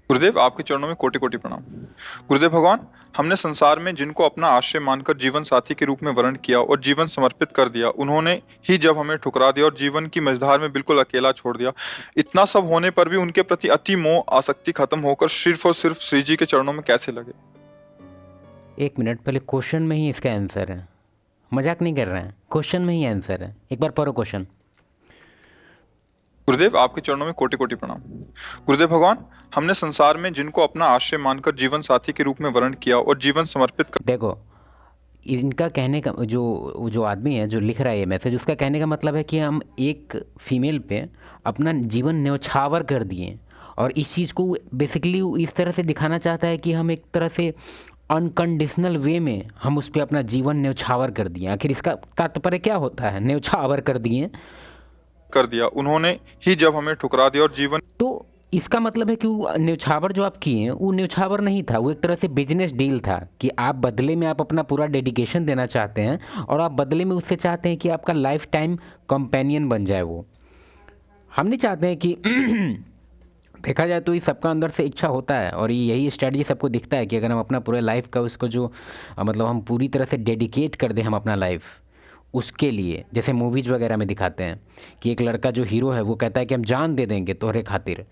गुरुदेव, आपके चरणों में कोटि कोटि प्रणाम। गुरुदेव भगवान, हमने संसार में जिनको अपना आश्रय मानकर जीवन साथी के रूप में वर्ण किया और जीवन समर्पित कर दिया, उन्होंने ही जब हमें ठुकरा दिया और जीवन की मझधार में बिल्कुल अकेला छोड़ दिया। इतना सब होने पर भी उनके प्रति अति मोह आसक्ति खत्म होकर सिर्फ और सिर्फ श्री जी के चरणों में कैसे लगे? एक मिनट, पहले क्वेश्चन में ही इसका आंसर है। मजाक नहीं कर रहे हैं, क्वेश्चन में ही आंसर है। एक बार पढ़ो क्वेश्चन। गुरुदेव, आपके चरणों में कोटि कोटि प्रणाम। गुरुदेव भगवान, हमने संसार में जिनको अपना आश्रय मानकर जीवन साथी के रूप में वर्ण किया और जीवन समर्पित कर देखो, इनका कहने का जो जो आदमी है जो लिख रहा है ये मैसेज, उसका कहने का मतलब है कि हम एक फीमेल पे अपना जीवन न्यौछावर कर दिए, और इस चीज़ को बेसिकली इस तरह से दिखाना चाहता है कि हम एक तरह से अनकंडीशनल वे में हम उस पर अपना जीवन न्यौछावर कर दिए। आखिर इसका तात्पर्य क्या होता है, न्यौछावर कर दिए? कर दिया, उन्होंने ही जब हमें ठुकरा दिया और जीवन तो इसका मतलब है कि वो न्यौछावर जो आप किए वो न्यौछावर नहीं था, वो एक तरह से बिजनेस डील था कि आप बदले में आप अपना पूरा डेडिकेशन देना चाहते हैं, और आप बदले में उससे चाहते हैं कि आपका लाइफ टाइम कंपेनियन बन जाए वो। हम नहीं चाहते हैं कि देखा जाए तो ये सबका अंदर से इच्छा होता है, और यही स्ट्रेटजी सबको दिखता है कि अगर हम अपना पूरे लाइफ का उसको जो मतलब हम पूरी तरह से डेडिकेट कर दें हम अपना लाइफ उसके लिए, जैसे मूवीज़ वगैरह में दिखाते हैं कि एक लड़का जो हीरो है वो कहता है कि हम जान दे देंगे तोहरे खातिर।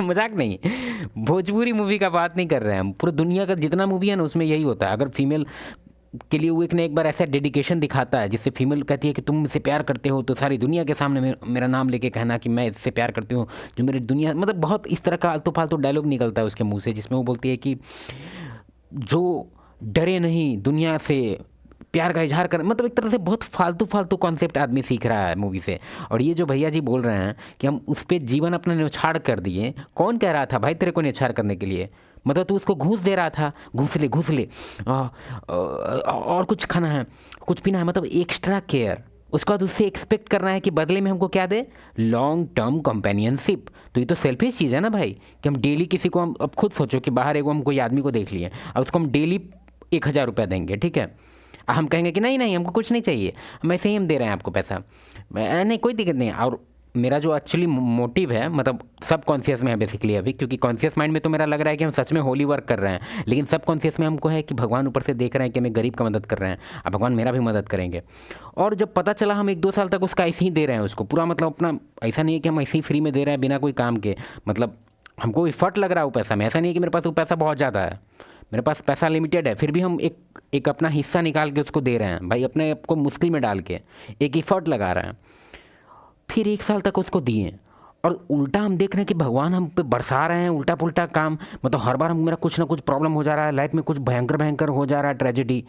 मजाक नहीं, भोजपुरी मूवी का बात नहीं कर रहे हैं हम, पूरी दुनिया का जितना मूवी है ना उसमें यही होता है। अगर फीमेल के लिए वो एक ना एक बार ऐसा डेडिकेशन दिखाता है जिससे फीमेल कहती है कि तुम मुझसे प्यार करते हो तो सारी दुनिया के सामने मेरा नाम लेके कहना कि मैं इससे प्यार करती हूँ, जो मेरी दुनिया, मतलब बहुत इस तरह का आलतू फालतू डायलॉग निकलता है उसके मुंह से, जिसमें वो बोलती है कि जो डरे नहीं दुनिया से प्यार का इजहार कर, मतलब एक तरह से बहुत फालतू फालतू कॉन्सेप्ट आदमी सीख रहा है मूवी से। और ये जो भैया जी बोल रहे हैं कि हम उस पर जीवन अपना न्यौछावर कर दिए, कौन कह रहा था भाई तेरे को न्यौछावर करने के लिए? मतलब तू उसको घूस दे रहा था, घूस ले और कुछ खाना है, कुछ पीना है, मतलब एक्स्ट्रा केयर। उसके बाद उससे एक्सपेक्ट करना है कि बदले में हमको क्या दे, लॉन्ग टर्म कंपेनियनशिप। तो ये तो सेल्फिश चीज़ है ना भाई, कि हम डेली किसी को, हम अब खुद सोचो कि बाहर एगो हम कोई आदमी को देख लिए, अब उसको हम डेली 1,000 रुपया देंगे, ठीक है? हम कहेंगे कि नहीं नहीं हमको कुछ नहीं चाहिए, हम ऐसे ही हम दे रहे हैं आपको पैसा, नहीं कोई दिक्कत नहीं। और मेरा जो एक्चुअली मोटिव है, मतलब सब कॉन्शियस में है बेसिकली अभी, क्योंकि कॉन्शियस माइंड में तो मेरा लग रहा है कि हम सच में होली वर्क कर रहे हैं, लेकिन सब कॉन्शियस में हमको है कि भगवान ऊपर से देख रहे हैं कि हमें गरीब का मदद कर रहे हैं, अब भगवान मेरा भी मदद करेंगे। और जब पता चला हम 1-2 साल तक उसका ऐसे ही दे रहे हैं उसको पूरा, मतलब अपना, ऐसा नहीं है कि हम ऐसे ही फ्री में दे रहे हैं बिना कोई काम के, मतलब हमको इफर्ट लग रहा है वो पैसा में। ऐसा नहीं है कि मेरे पास वो पैसा बहुत ज़्यादा है, मेरे पास पैसा लिमिटेड है, फिर भी हम एक एक अपना हिस्सा निकाल के उसको दे रहे हैं भाई, अपने आप को मुश्किल में डाल के एक इफ़र्ट लगा रहे हैं। फिर 1 साल तक उसको दिए, और उल्टा हम देख रहे हैं कि भगवान हम पे बरसा रहे हैं उल्टा पुल्टा काम, मतलब हर बार मेरा कुछ ना कुछ प्रॉब्लम हो जा रहा है लाइफ में, कुछ भयंकर भयंकर हो जा रहा है, ट्रेजेडी।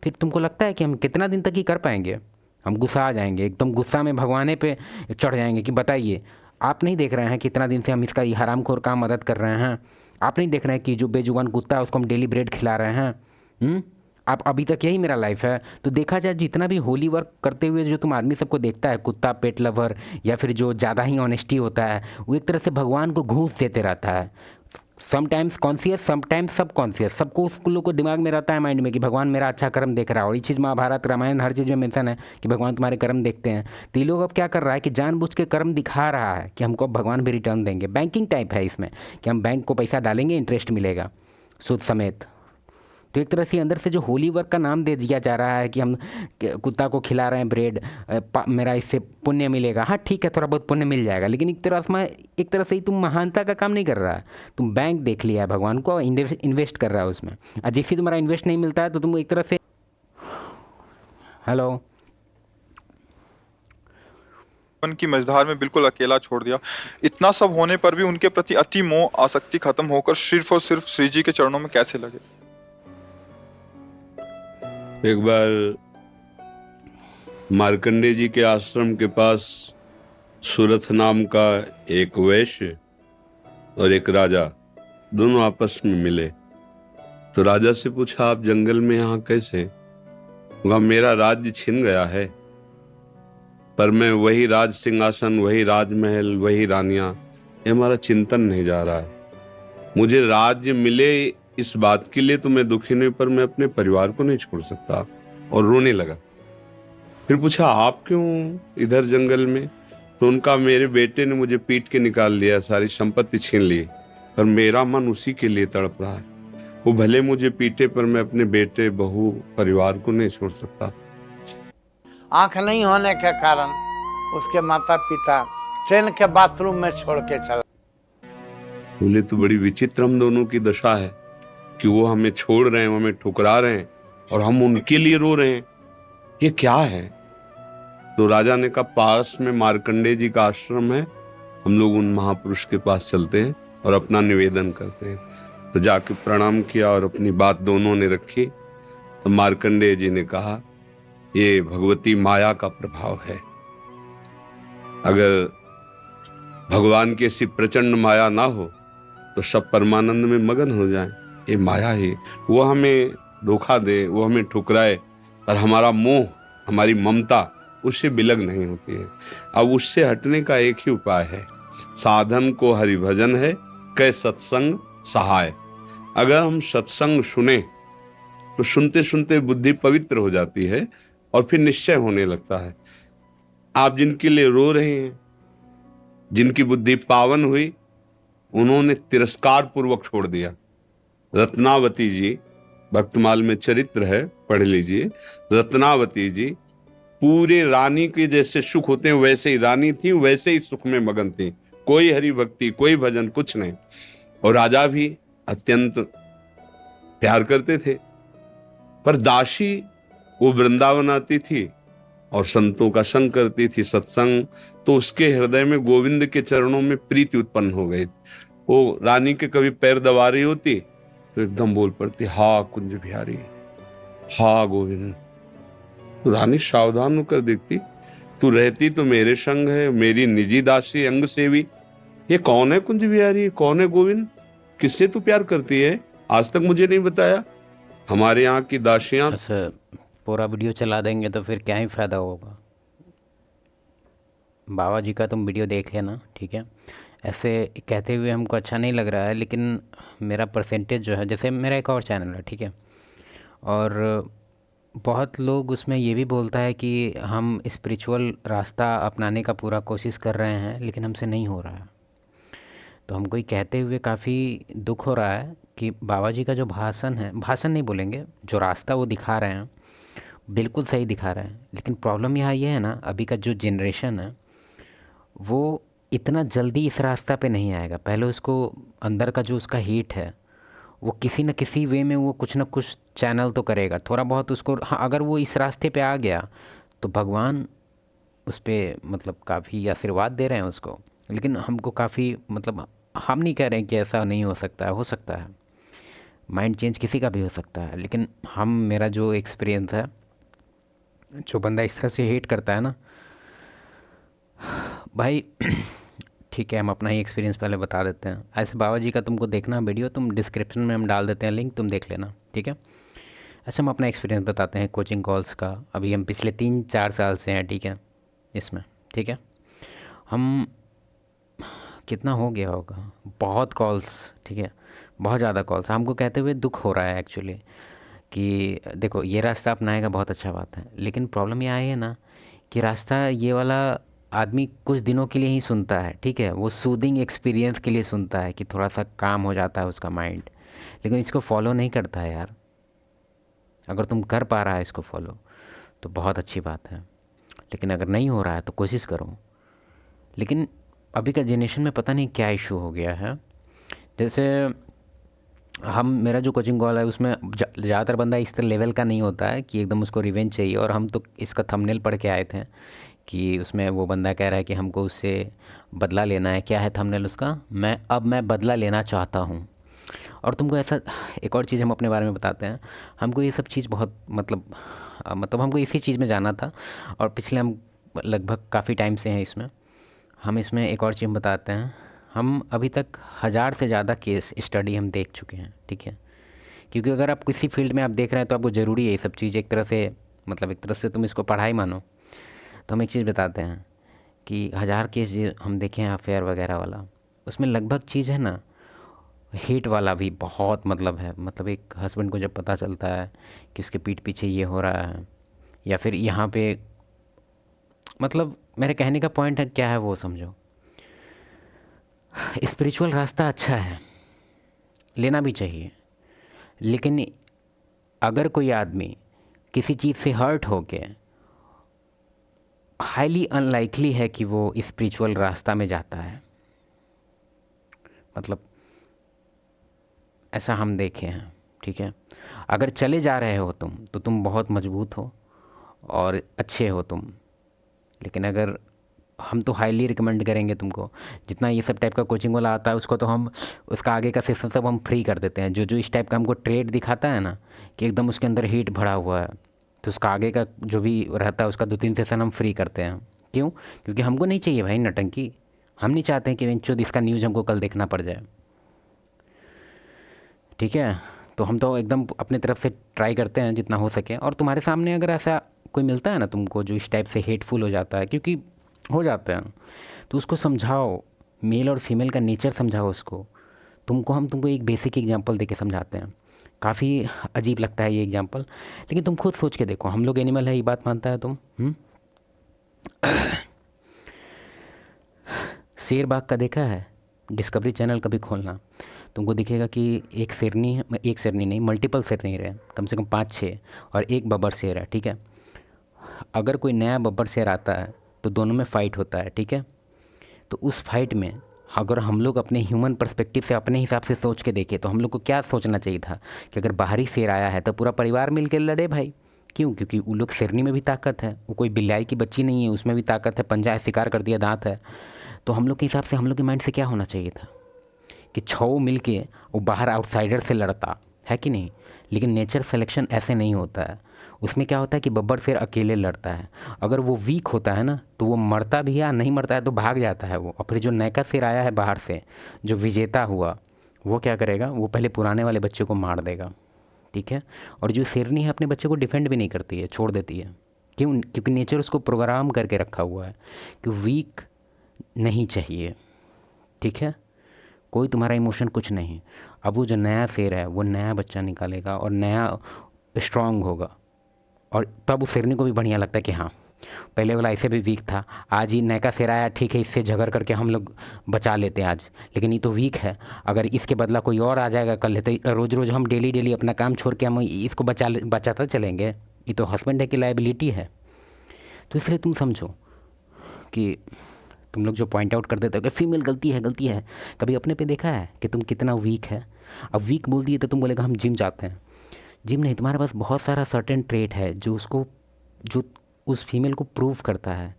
फिर तुमको लगता है कि हम कितना दिन तक ही कर पाएंगे? हम गुस्सा आ जाएंगे, एकदम गुस्सा में भगवाने पे चढ़ जाएंगे कि बताइए, आप नहीं देख रहे हैं कितना दिन से हम इसका ये हरामखोर काम मदद कर रहे हैं? आप नहीं देख रहे हैं कि जो बेजुबान कुत्ता है उसको हम डेली ब्रेड खिला रहे हैं? आप अभी तक यही मेरा लाइफ है। तो देखा जाए जितना भी होली वर्क करते हुए जो तुम आदमी सबको देखता है, कुत्ता पेट लवर, या फिर जो ज़्यादा ही ऑनेस्टी होता है, वो एक तरह से भगवान को घूस देते रहता है। समटाइम्स कॉन्शियस, समटाइम्स सब कॉन्शियस, सबको उस लोग को दिमाग में रहता है माइंड में कि भगवान मेरा अच्छा कर्म देख रहा है, और ये चीज़ महाभारत रामायण हर चीज़ में मेंशन है कि भगवान तुम्हारे कर्म देखते हैं। तो ये लोग अब क्या कर रहा है कि जानबूझ के कर्म दिखा रहा है कि हमको अब भगवान भी रिटर्न देंगे। बैंकिंग टाइप है इसमें कि हम बैंक को पैसा डालेंगे, इंटरेस्ट मिलेगा सूद समेत। तो एक तरह से अंदर से जो होली वर्क का नाम दे दिया जा रहा है कि हम कुत्ता को खिला रहे हैं ब्रेड, मेरा इससे पुण्य मिलेगा। हाँ ठीक है, थोड़ा बहुत पुण्य मिल जाएगा, लेकिन एक तरह से ही तुम महानता का काम नहीं कर रहा है, तुम बैंक देख लिया है भगवान को, इन्वेस्ट कर रहा है उसमें, और जिससे तुम्हारा इन्वेस्ट नहीं मिलता है तो तुम एक तरह से, हेलो, जीवन की मझधार में बिल्कुल अकेला छोड़ दिया। इतना सब होने पर भी उनके प्रति अति मोह आसक्ति खत्म होकर सिर्फ और सिर्फ श्री जी के चरणों में कैसे लगे? एक बार मार्कंडे जी के आश्रम के पास सूरथ नाम का एक वैश्य और एक राजा दोनों आपस में मिले। तो राजा से पूछा, आप जंगल में यहाँ कैसे? वहाँ मेरा राज्य छिन गया है, पर मैं वही राज सिंहासन, वही राजमहल, वही रानियां, ये हमारा चिंतन नहीं जा रहा है। मुझे राज्य मिले इस बात के लिए तो मैं दुखी नहीं, पर मैं अपने परिवार को नहीं छोड़ सकता। और रोने लगा। फिर पूछा, आप क्यों इधर जंगल में? तो उनका, मेरे बेटे ने मुझे पीट के निकाल दिया, सारी संपत्ति छीन ली, पर मेरा मन उसी के लिए तड़प रहा है। वो भले मुझे पीटे पर मैं अपने बेटे, बहू, परिवार को नहीं छोड़ सकता। आंख नहीं होने के कारण उसके माता पिता ट्रेन के बाथरूम में छोड़ के चला। बोले तो बड़ी विचित्र हम दोनों की दशा है कि वो हमें छोड़ रहे हैं, वो हमें ठुकरा रहे हैं और हम उनके लिए रो रहे हैं। ये क्या है? तो राजा ने कहा, पास में मार्कंडेय जी का आश्रम है, हम लोग उन महापुरुष के पास चलते हैं और अपना निवेदन करते हैं। तो जाके प्रणाम किया और अपनी बात दोनों ने रखी। तो मार्कंडेय जी ने कहा, ये भगवती माया का प्रभाव है। अगर भगवान की ऐसी प्रचंड माया ना हो तो सब परमानंद में मगन हो जाएं। ये माया ही, वो हमें धोखा दे, वो हमें ठुकराए, पर हमारा मोह, हमारी ममता उससे बिलग नहीं होती है। अब उससे हटने का एक ही उपाय है, साधन को हरिभजन है, कै सत्संग सहाय। अगर हम सत्संग सुने तो सुनते सुनते बुद्धि पवित्र हो जाती है और फिर निश्चय होने लगता है। आप जिनके लिए रो रहे हैं, जिनकी बुद्धि पावन हुई, उन्होंने तिरस्कार पूर्वक छोड़ दिया। रत्नावती जी, भक्तमाल में चरित्र है, पढ़ लीजिए। रत्नावती जी पूरे रानी के जैसे सुख होते हैं वैसे ही रानी थी, वैसे ही सुख में मगन थी। कोई हरि भक्ति, कोई भजन, कुछ नहीं। और राजा भी अत्यंत प्यार करते थे। पर दासी वो वृंदावन आती थी और संतों का संग करती थी, सत्संग, तो उसके हृदय में गोविंद के चरणों में प्रीति उत्पन्न हो गई। वो रानी के कभी पैर दबा रही होती तो एकदम बोल पड़ती, हा कुंज बिहारी, हा गोविंद। तो रानी सावधान होकर देखती, तू रहती तो मेरे संग है, मेरी निजी दासी, अंग सेवी। ये कौन है कुंज बिहारी, कौन है गोविंद? किससे तू प्यार करती है? आज तक मुझे नहीं बताया। हमारे यहाँ की दासियां। अच्छा, पूरा वीडियो चला देंगे तो फिर क्या ही फ़ायदा होगा। बाबा जी का तुम वीडियो देख लेना, ठीक है। ऐसे कहते हुए हमको अच्छा नहीं लग रहा है, लेकिन मेरा परसेंटेज जो है, जैसे मेरा एक और चैनल है, ठीक है, और बहुत लोग उसमें ये भी बोलता है कि हम स्पिरिचुअल रास्ता अपनाने का पूरा कोशिश कर रहे हैं, लेकिन हमसे नहीं हो रहा है। तो हमको ये कहते हुए काफ़ी दुख हो रहा है कि बाबा जी का जो भाषण है, भाषण नहीं बोलेंगे, जो रास्ता वो दिखा रहे हैं बिल्कुल सही दिखा रहे हैं। लेकिन प्रॉब्लम यहाँ ये है ना, अभी का जो जनरेशन है वो इतना जल्दी इस रास्ता पे नहीं आएगा। पहले उसको अंदर का जो उसका हीट है वो किसी न किसी वे में वो कुछ ना कुछ चैनल तो करेगा, थोड़ा बहुत उसको। हाँ, अगर वो इस रास्ते पे आ गया तो भगवान उस पर मतलब काफ़ी आशीर्वाद दे रहे हैं उसको। लेकिन हमको काफ़ी मतलब, हम नहीं कह रहे हैं कि ऐसा नहीं हो सकता है, हो सकता है, माइंड चेंज किसी का भी हो सकता है। लेकिन हम, मेरा जो एक्सपीरियंस है, जो बंदा इस तरह से हेट करता है ना भाई, ठीक है, हम अपना ही एक्सपीरियंस पहले बता देते हैं। ऐसे बाबा जी का तुमको देखना वीडियो, तुम डिस्क्रिप्शन में हम डाल देते हैं लिंक, तुम देख लेना, ठीक है। ऐसे हम अपना एक्सपीरियंस बताते हैं कोचिंग कॉल्स का। अभी हम पिछले 3-4 साल से हैं, ठीक है, इसमें, ठीक है। हम कितना हो गया होगा, बहुत कॉल्स, ठीक है, बहुत ज़्यादा कॉल्स। हमको कहते हुए दुख हो रहा है एक्चुअली कि देखो ये रास्ता अपनाएगा, बहुत अच्छा बात है, लेकिन प्रॉब्लम ये आई है ना कि रास्ता ये वाला आदमी कुछ दिनों के लिए ही सुनता है, ठीक है, वो सूदिंग एक्सपीरियंस के लिए सुनता है कि थोड़ा सा काम हो जाता है उसका माइंड, लेकिन इसको फॉलो नहीं करता है यार। अगर तुम कर पा रहा है इसको फॉलो तो बहुत अच्छी बात है, लेकिन अगर नहीं हो रहा है तो कोशिश करो। लेकिन अभी का जनरेशन में पता नहीं क्या इशू हो गया है। जैसे मेरा जो कोचिंग कॉल है उसमें ज़्यादातर बंदा इस तरह लेवल का नहीं होता है कि एकदम उसको रिवेंज चाहिए। और हम तो इसका थंबनेल पढ़ के आए थे कि उसमें वो बंदा कह रहा है कि हमको उससे बदला लेना है। क्या है थंबनेल उसका? मैं बदला लेना चाहता हूँ। और तुमको ऐसा एक और चीज़ हम अपने बारे में बताते हैं। हमको ये सब चीज़ बहुत मतलब हमको इसी चीज़ में जाना था, और पिछले हम लगभग काफ़ी टाइम से हैं इसमें। हम इसमें एक और चीज़ बताते हैं, हम अभी तक 1000 से ज़्यादा केस स्टडी हम देख चुके हैं, ठीक है। क्योंकि अगर आप किसी फील्ड में आप देख रहे हैं तो आपको ज़रूरी है ये सब चीज़, एक तरह से मतलब एक तरह से तुम इसको पढ़ाई मानो। तो हम एक चीज़ बताते हैं कि 1000 केस जो हम देखे हैं अफेयर वगैरह वाला, उसमें लगभग चीज़ है ना हेट वाला भी बहुत मतलब है। मतलब एक हस्बैंड को जब पता चलता है कि उसके पीठ पीछे ये हो रहा है, या फिर यहाँ पे मतलब मेरे कहने का पॉइंट है क्या है वो समझो। स्पिरिचुअल रास्ता अच्छा है, लेना भी चाहिए, लेकिन अगर कोई आदमी किसी चीज़ से हर्ट हो के, हाईली अनलाइकली है कि वो स्पिरिचुअल रास्ता में जाता है। मतलब ऐसा हम देखे हैं, ठीक है। अगर चले जा रहे हो तुम तो तुम बहुत मजबूत हो और अच्छे हो तुम, लेकिन अगर हम तो हाईली रिकमेंड करेंगे तुमको, जितना ये सब टाइप का कोचिंग वाला आता है उसको तो हम, उसका आगे का सेशन सब हम फ्री कर देते हैं। जो जो इस टाइप का हमको ट्रेड दिखाता है ना कि एकदम उसके अंदर हीट भरा हुआ है, तो उसका आगे का जो भी रहता है उसका 2-3 सेशन हम फ्री करते हैं। क्यों? क्योंकि हमको नहीं चाहिए भाई नटंकी। हम नहीं चाहते हैं कि बेंचोद इसका न्यूज़ हमको कल देखना पड़ जाए, ठीक है। तो हम तो एकदम अपने तरफ से ट्राई करते हैं जितना हो सके। और तुम्हारे सामने अगर ऐसा कोई मिलता है ना तुमको जो इस टाइप से हेटफुल हो जाता है, क्योंकि हो जाते हैं, तो उसको समझाओ, मेल और फीमेल का नेचर समझाओ उसको। तुमको एक बेसिक एग्जांपल देके समझाते हैं। काफ़ी अजीब लगता है ये एग्जांपल, लेकिन तुम खुद सोच के देखो, हम लोग एनिमल है ये बात मानता है तुम? शेर बाग का देखा है? डिस्कवरी चैनल कभी खोलना, तुमको दिखेगा कि एक शेरनी नहीं, मल्टीपल शेरनी रहे, कम से कम 5-6, और एक बब्बर शेर है, ठीक है। अगर कोई नया बब्बर शेर आता है तो दोनों में फ़ाइट होता है, ठीक है। तो उस फाइट में अगर हम लोग अपने ह्यूमन पर्सपेक्टिव से अपने हिसाब से सोच के देखें तो हम लोग को क्या सोचना चाहिए था कि अगर बाहरी शेर आया है तो पूरा परिवार मिल के लड़े भाई। क्यों? क्योंकि वो लोग, शेरनी में भी ताकत है, वो कोई बिल्लाई की बच्ची नहीं है, उसमें भी ताकत है, पंजा है, शिकार कर दिया, दांत है। तो हम लोग के हिसाब से, हम लोग के माइंड से क्या होना चाहिए था कि 6 मिल के वो बाहर आउटसाइडर से लड़ता है कि नहीं। लेकिन नेचर सिलेक्शन ऐसे नहीं होता है। उसमें क्या होता है कि बब्बर शेर अकेले लड़ता है। अगर वो वीक होता है ना तो वो मरता भी है, या नहीं मरता है तो भाग जाता है वो। और फिर जो नया शेर आया है बाहर से, जो विजेता हुआ, वो क्या करेगा, वो पहले पुराने वाले बच्चे को मार देगा, ठीक है। और जो शेरनी है अपने बच्चे को डिफेंड भी नहीं करती है, छोड़ देती है। क्यों? क्योंकि नेचर उसको प्रोग्राम करके रखा हुआ है कि वीक नहीं चाहिए, ठीक है। कोई तुम्हारा इमोशन कुछ नहीं। अब वो जो नया शेर है वो नया बच्चा निकालेगा और नया स्ट्रांग होगा, और तब उस शेरनी को भी बढ़िया लगता है कि हाँ, पहले वाला ऐसे भी वीक था, आज ही नया शेर आया, ठीक है, इससे झगड़ करके हम लोग बचा लेते हैं आज, लेकिन ये तो वीक है, अगर इसके बदला कोई और आ जाएगा कल, तो रोज़ रोज़ हम डेली अपना काम छोड़ के हम इसको बचाते चलेंगे। ये तो हस्बैंड है की लायबिलिटी है। तो इसलिए तुम समझो कि तुम लोग जो पॉइंट आउट कर देते हो कि फीमेल गलती है, कभी अपने पे देखा है कि तुम कितना वीक है? अब वीक बोल दिए तो तुम बोलेगा हम जिम जाते हैं। जिम नहीं, तुम्हारे पास बहुत सारा सर्टेन ट्रेट है जो उस फीमेल को प्रूव करता है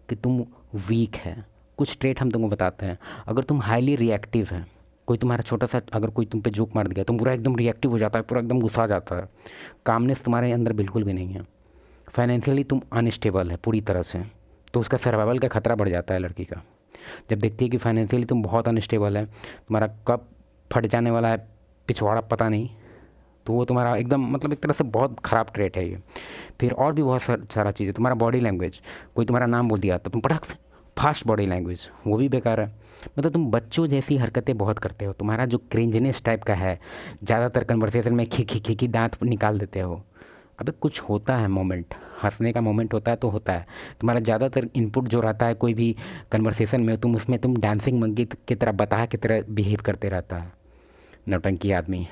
कि तुम वीक है। कुछ ट्रेट हम तुमको बताते हैं। अगर तुम हाईली रिएक्टिव है, कोई तुम्हारा छोटा सा, अगर कोई तुम पे जोक मार दिया, तुम पूरा एकदम रिएक्टिव हो जाता है, पूरा एकदम गुस्सा जाता है, कामनेस तुम्हारे अंदर बिल्कुल भी नहीं है। फाइनेंशियली तुम अनस्टेबल है पूरी तरह से, तो उसका सर्वाइवल का खतरा बढ़ जाता है लड़की का। जब देखती है कि फाइनेंशियली तुम बहुत अनस्टेबल है, तुम्हारा कब फट जाने वाला है पिछवाड़ा पता नहीं, तो वो तुम्हारा एकदम, मतलब एक तरह से बहुत ख़राब ट्रेट है ये। फिर और भी बहुत सारा चीज़ है। तुम्हारा बॉडी लैंग्वेज, कोई तुम्हारा नाम बोल दिया तो तुम पटक से फास्ट बॉडी लैंग्वेज, वो भी बेकार है। मतलब तुम बच्चों जैसी हरकतें बहुत करते हो। तुम्हारा जो क्रिंजनेस टाइप का है, ज़्यादातर कन्वर्सेशन में खी दांत निकाल देते हो। अबे कुछ होता है मोमेंट, हंसने का मोमेंट होता है तो होता है। तुम्हारा ज़्यादातर इनपुट जो रहता है कोई भी कन्वर्सेशन में, उसमें तुम डांसिंग मंकी की तरह, बता की तरह बिहेव करते रहता है, नौटंकी आदमी।